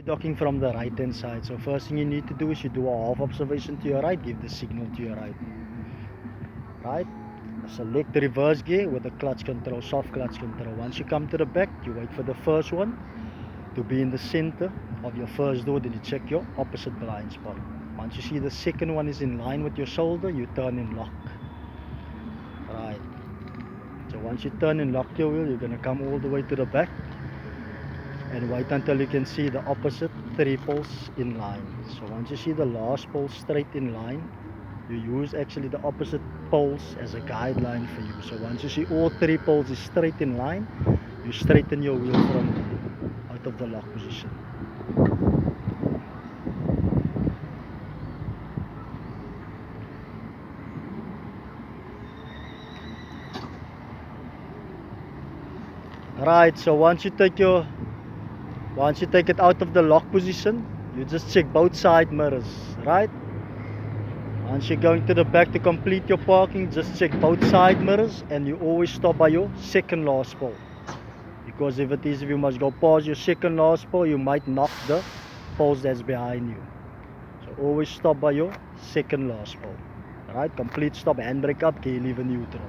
Docking from the right hand side. So first thing you need to do is you do a half observation to your right, give the signal to your right. Right? Select the reverse gear with the clutch control, soft clutch control. Once you come to the back, you wait for the first one to be in the center of your first door, then you check your opposite blind spot. Once you see the second one is in line with your shoulder, you turn and lock. Right. So once you turn and lock your wheel, you're going to come all the way to the back and wait until you can see the opposite 3 poles in line. So once you see the last pole straight in line, you use actually the opposite poles as a guideline for you. So once you see all 3 poles is straight in line, you straighten your wheel from out of the lock position. Right, so once you take it out of the lock position, you just check both side mirrors, right? Once you're going to the back to complete your parking, just check both side mirrors, and you always stop by your second last pole. Because if you must go past your second last pole, you might knock the poles that's behind you. So always stop by your second last pole. Alright, complete stop, handbrake up, gear lever neutral.